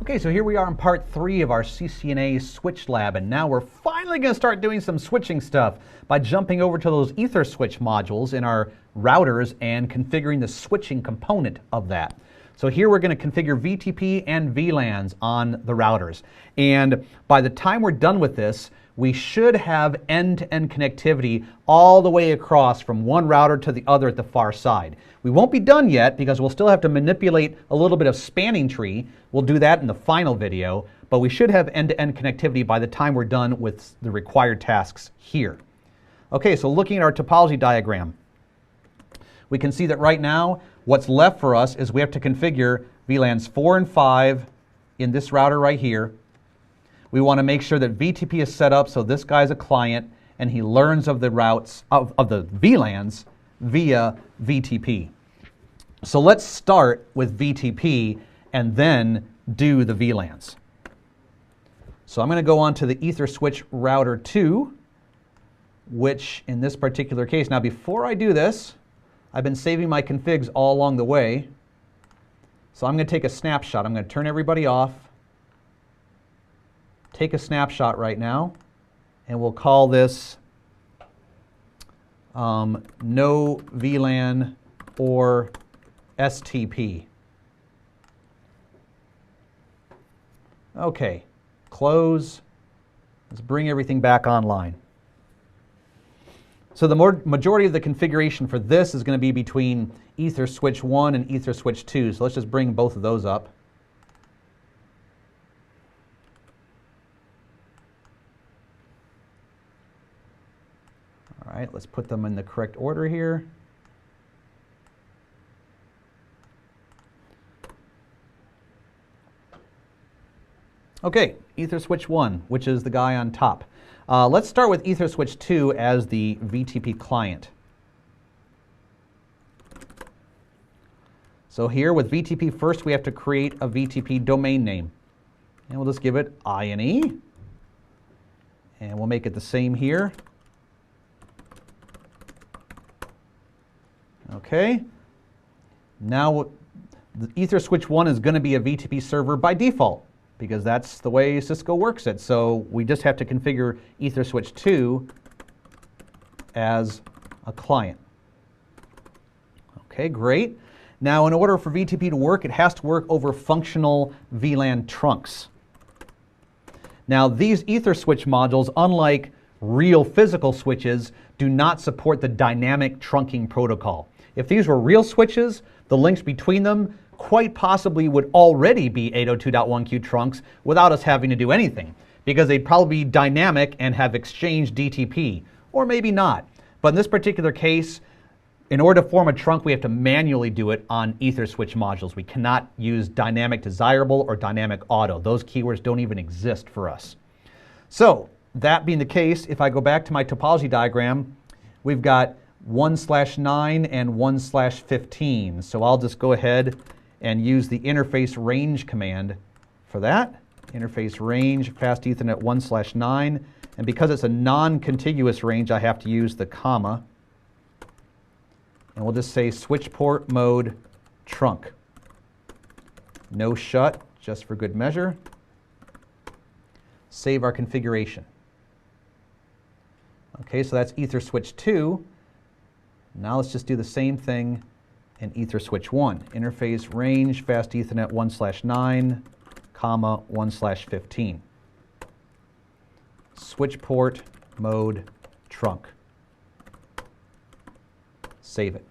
Okay, so here we are in part 3 of our CCNA Switch Lab, and now we're finally going to start doing some switching stuff by jumping over to those Ether switch modules in our routers and configuring the switching component of that. So here we're going to configure VTP and VLANs on the routers, and by the time we're done with this, we should have end-to-end connectivity all the way across from one router to the other at the far side. We won't be done yet because we'll still have to manipulate a little bit of spanning tree. We'll do that in the final video, but we should have end-to-end connectivity by the time we're done with the required tasks here. Okay, so looking at our topology diagram, we can see that right now what's left for us is we have to configure VLANs 4 and 5 in this router right here. We want to make sure that VTP is set up so this guy's a client and he learns of the routes of the VLANs via VTP. So let's start with VTP and then do the VLANs. So I'm going to go on to the Ether switch router 2, which in this particular case, now before I do this, I've been saving my configs all along the way. So I'm going to take a snapshot. I'm going to turn everybody off. Take a snapshot right now, and we'll call this no VLAN or STP. Okay, close. Let's bring everything back online. So the majority of the configuration for this is going to be between Ether switch 1 and Ether switch 2. So let's just bring both of those up. All right, let's put them in the correct order here. Okay, Ether switch 1, which is the guy on top. Let's start with Ether switch 2 as the VTP client. So here with VTP first, we have to create a VTP domain name. And we'll just give it INE. And we'll make it the same here. Okay, now the Ether switch 1 is going to be a VTP server by default because that's the way Cisco works it. So we just have to configure Ether switch 2 as a client. Okay, great. Now in order for VTP to work, it has to work over functional VLAN trunks. Now these Ether switch modules, unlike real physical switches, do not support the dynamic trunking protocol. If these were real switches, the links between them quite possibly would already be 802.1q trunks without us having to do anything, because they'd probably be dynamic and have exchanged DTP, or maybe not. But in this particular case, in order to form a trunk, we have to manually do it on Ether switch modules. We cannot use dynamic desirable or dynamic auto. Those keywords don't even exist for us. So that being the case, if I go back to my topology diagram, we've got 1/9 and 1/15. So I'll just go ahead and use the interface range command for that. Interface range fast Ethernet 1/9. And because it's a non-contiguous range, I have to use the comma. And we'll just say switch port mode trunk. No shut, just for good measure. Save our configuration. Okay, so that's Ether switch 2. Now let's just do the same thing in Ether switch 1. Interface range fast Ethernet 1/9, comma 1/15. Switch port mode trunk. Save it.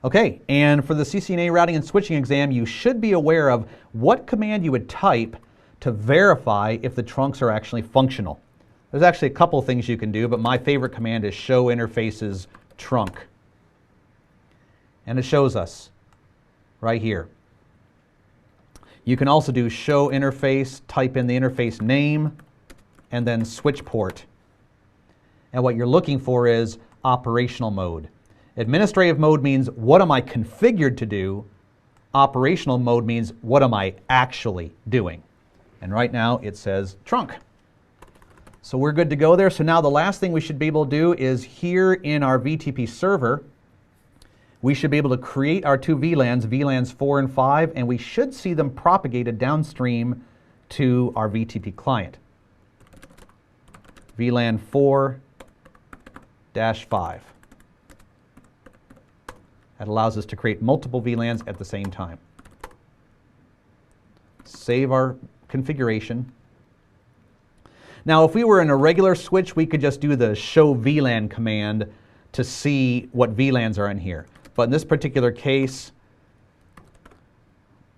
Okay, and for the CCNA routing and switching exam, you should be aware of what command you would type to verify if the trunks are actually functional. There's actually a couple things you can do, but my favorite command is show interfaces trunk. And it shows us right here. You can also do show interface, type in the interface name, and then switch port. And what you're looking for is operational mode. Administrative mode means what am I configured to do? Operational mode means what am I actually doing? And right now it says trunk. So we're good to go there. So now the last thing we should be able to do is here in our VTP server, we should be able to create our two VLANs, VLANs 4 and 5, and we should see them propagated downstream to our VTP client. VLAN 4-5. That allows us to create multiple VLANs at the same time. Save our configuration. Now, if we were in a regular switch, we could just do the show VLAN command to see what VLANs are in here. But in this particular case,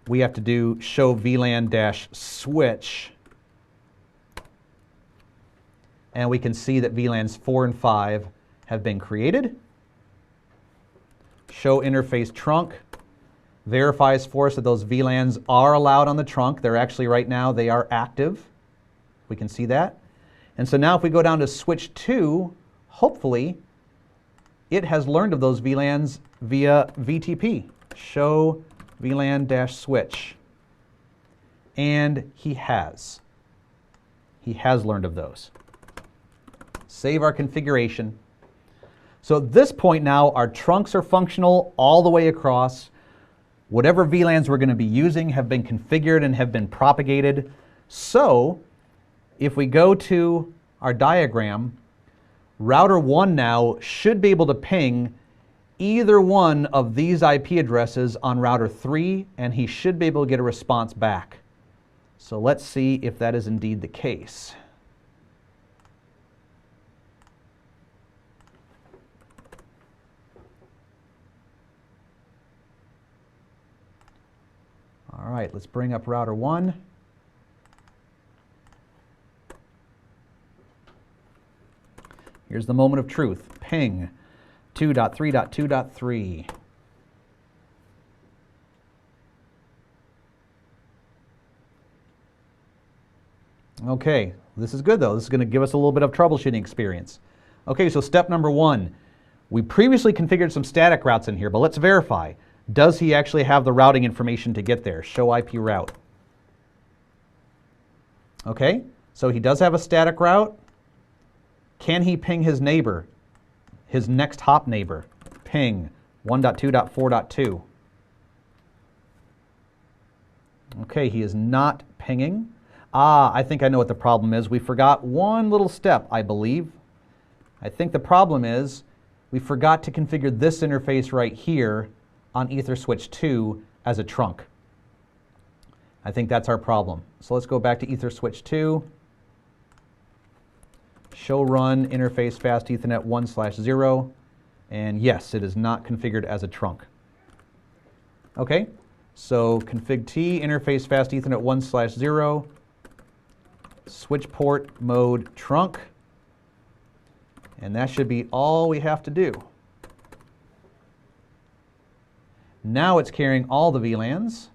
we have to do show VLAN-switch. And we can see that VLANs 4 and 5 have been created. Show interface trunk verifies for us that those VLANs are allowed on the trunk. They're actually, right now, they are active. We can see that. And so now if we go down to switch 2, hopefully it has learned of those VLANs via VTP. Show VLAN-switch. And he has. He has learned of those. Save our configuration. So at this point now, our trunks are functional all the way across. Whatever VLANs we're going to be using have been configured and have been propagated. So if we go to our diagram, router 1 now should be able to ping either one of these IP addresses on router 3, and he should be able to get a response back. So let's see if that is indeed the case. All right, let's bring up router 1. Here's the moment of truth. Ping 2.3.2.3. Okay, this is good though. This is going to give us a little bit of troubleshooting experience. Okay, so step number 1. We previously configured some static routes in here, but let's verify. Does he actually have the routing information to get there? Show IP route. Okay, so he does have a static route. Can he ping his neighbor, his next hop neighbor? Ping 1.2.4.2. Okay, he is not pinging. I think I know what the problem is. We forgot one little step, I believe. I think the problem is we forgot to configure this interface right here on EtherSwitch 2 as a trunk. I think that's our problem. So let's go back to EtherSwitch 2. Show run interface fast Ethernet 1/0. And yes, it is not configured as a trunk. Okay, so config T interface fast Ethernet 1/0. Switch port mode trunk. And that should be all we have to do. Now it's carrying all the VLANs.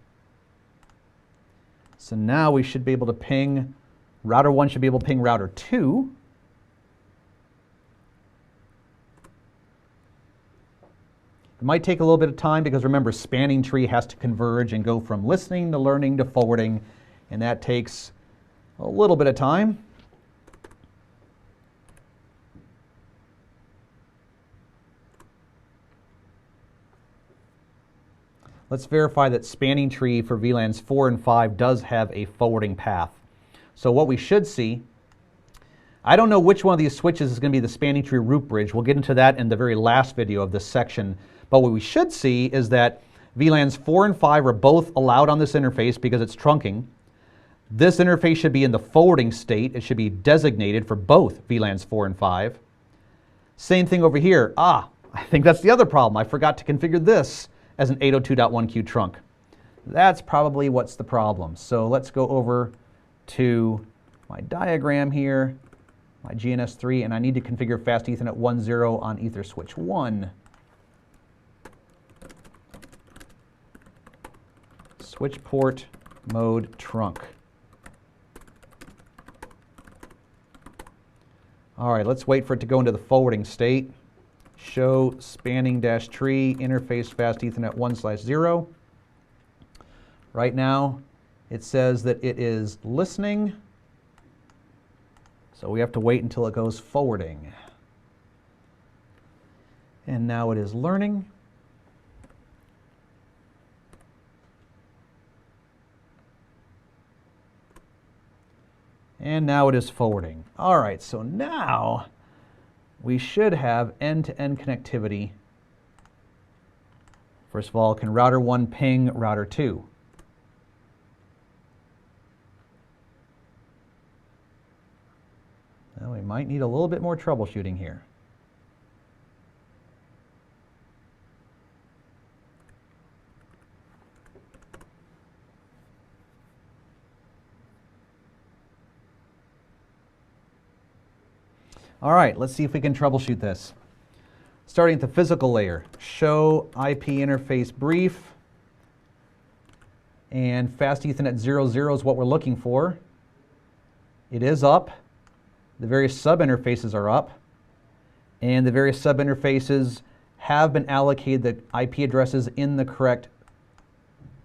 So now we should be able to ping, router 1 should be able to ping router 2. It might take a little bit of time because remember, spanning tree has to converge and go from listening to learning to forwarding, and that takes a little bit of time. Let's verify that spanning tree for VLANs 4 and 5 does have a forwarding path. So what we should see, I don't know which one of these switches is going to be the spanning tree root bridge. We'll get into that in the very last video of this section. But what we should see is that VLANs 4 and 5 are both allowed on this interface because it's trunking. This interface should be in the forwarding state. It should be designated for both VLANs 4 and 5. Same thing over here. I think that's the other problem. I forgot to configure this as an 802.1q trunk. That's probably what's the problem. So let's go over to my diagram here, my GNS3, and I need to configure fast Ethernet 1.0 on EtherSwitch 1. Switch port mode trunk. All right, let's wait for it to go into the forwarding state. Show spanning tree interface fast Ethernet 1/0. Right now, it says that it is listening. So we have to wait until it goes forwarding. And now it is learning. And now it is forwarding. All right, so now we should have end-to-end connectivity. First of all, can router 1 ping router 2? Well, we might need a little bit more troubleshooting here. All right, let's see if we can troubleshoot this. Starting at the physical layer, show IP interface brief, and fast Ethernet 00 is what we're looking for. It is up. The various sub-interfaces are up, and the various sub-interfaces have been allocated the IP addresses in the correct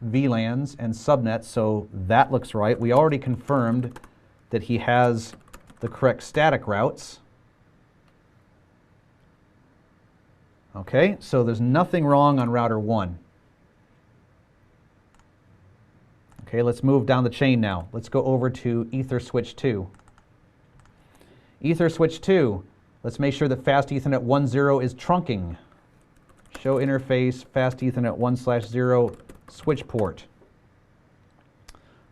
VLANs and subnets, so that looks right. We already confirmed that he has the correct static routes. Okay, so there's nothing wrong on router 1. Okay, let's move down the chain now. Let's go over to Ether switch 2. Ether switch 2, let's make sure that fast Ethernet 1.0 is trunking. Show interface fast Ethernet 1/0 switch port.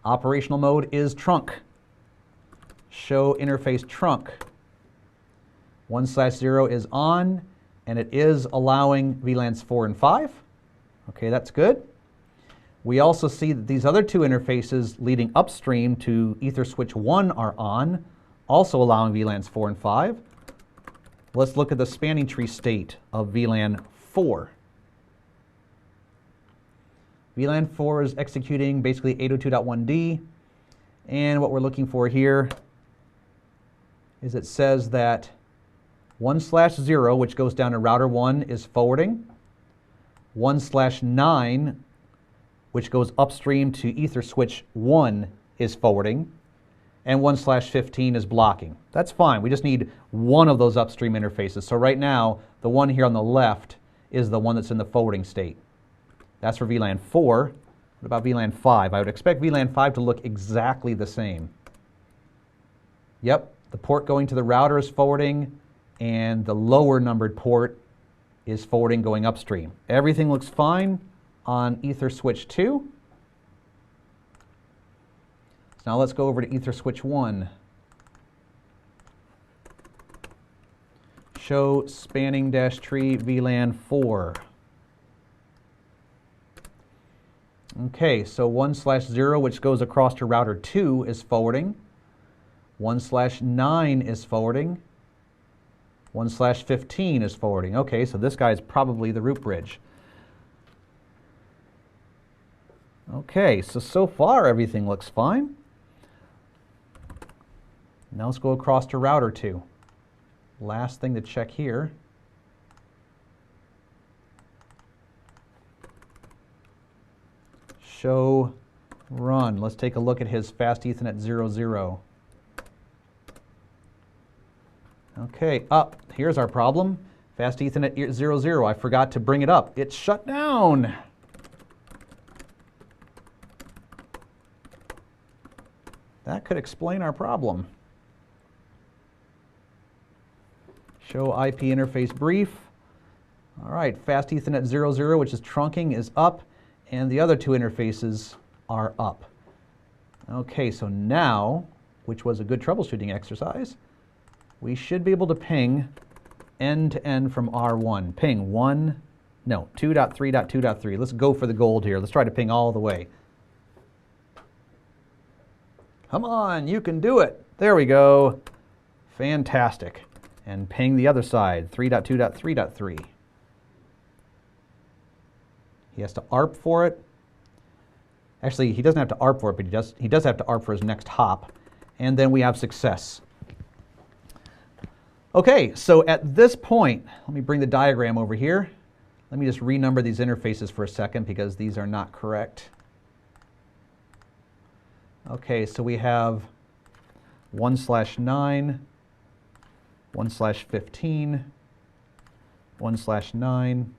Operational mode is trunk. Show interface trunk. 1/0 is on, and it is allowing VLANs 4 and 5. Okay, that's good. We also see that these other two interfaces leading upstream to Ether switch 1 are on, also allowing VLANs 4 and 5. Let's look at the spanning tree state of VLAN 4. VLAN 4 is executing basically 802.1d, and what we're looking for here is it says that 1/0, which goes down to router 1, is forwarding. 1/9, which goes upstream to Ether switch 1, is forwarding. And 1/15 is blocking. That's fine. We just need one of those upstream interfaces. So right now, the one here on the left is the one that's in the forwarding state. That's for VLAN 4. What about VLAN 5? I would expect VLAN 5 to look exactly the same. Yep, the port going to the router is forwarding, and the lower numbered port is forwarding going upstream. Everything looks fine on Ether switch 2. So now let's go over to Ether switch 1. Show spanning dash tree VLAN 4. Okay, so 1/0, which goes across to router 2, is forwarding. 1/9 is forwarding. 1/15 is forwarding. Okay, so this guy is probably the root bridge. Okay, so far everything looks fine. Now let's go across to router 2. Last thing to check here. Show run. Let's take a look at his fast Ethernet 00. Okay, here's our problem. Fast Ethernet 00. I forgot to bring it up. It's shut down. That could explain our problem. Show IP interface brief. All right, fast Ethernet 00, which is trunking, is up, and the other two interfaces are up. Okay, so now, which was a good troubleshooting exercise, we should be able to ping end-to-end from R1. Ping 2.3.2.3. Let's go for the gold here. Let's try to ping all the way. Come on, you can do it. There we go. Fantastic. And ping the other side, 3.2.3.3. He has to ARP for it. Actually, he doesn't have to ARP for it, but he does have to ARP for his next hop. And then we have success. Okay, so at this point, let me bring the diagram over here. Let me just renumber these interfaces for a second because these are not correct. Okay, so we have 1/9, 1/15, 1/9,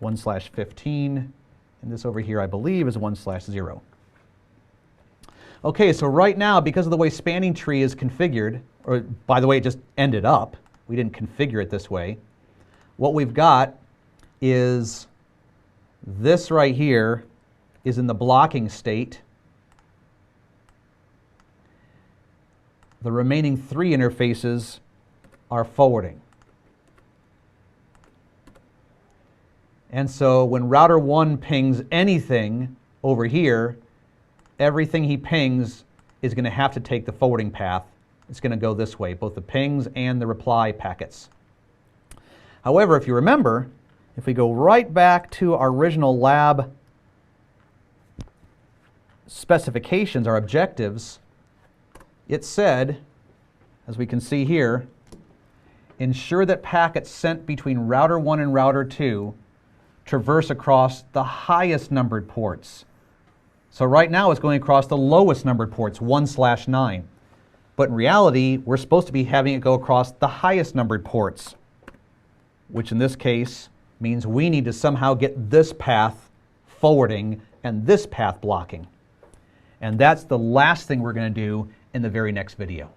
1/15, and this over here I believe is 1/0. Okay, so right now, because of the way spanning tree is configured, or by the way, it just ended up, we didn't configure it this way, what we've got is this right here is in the blocking state. The remaining 3 interfaces are forwarding. And so when router 1 pings anything over here, everything he pings is going to have to take the forwarding path. It's going to go this way, both the pings and the reply packets. However, if you remember, if we go right back to our original lab specifications, our objectives, it said, as we can see here, ensure that packets sent between router 1 and router 2 traverse across the highest numbered ports. So right now it's going across the lowest numbered ports, 1/9. But in reality, we're supposed to be having it go across the highest numbered ports, which in this case means we need to somehow get this path forwarding and this path blocking. And that's the last thing we're going to do in the very next video.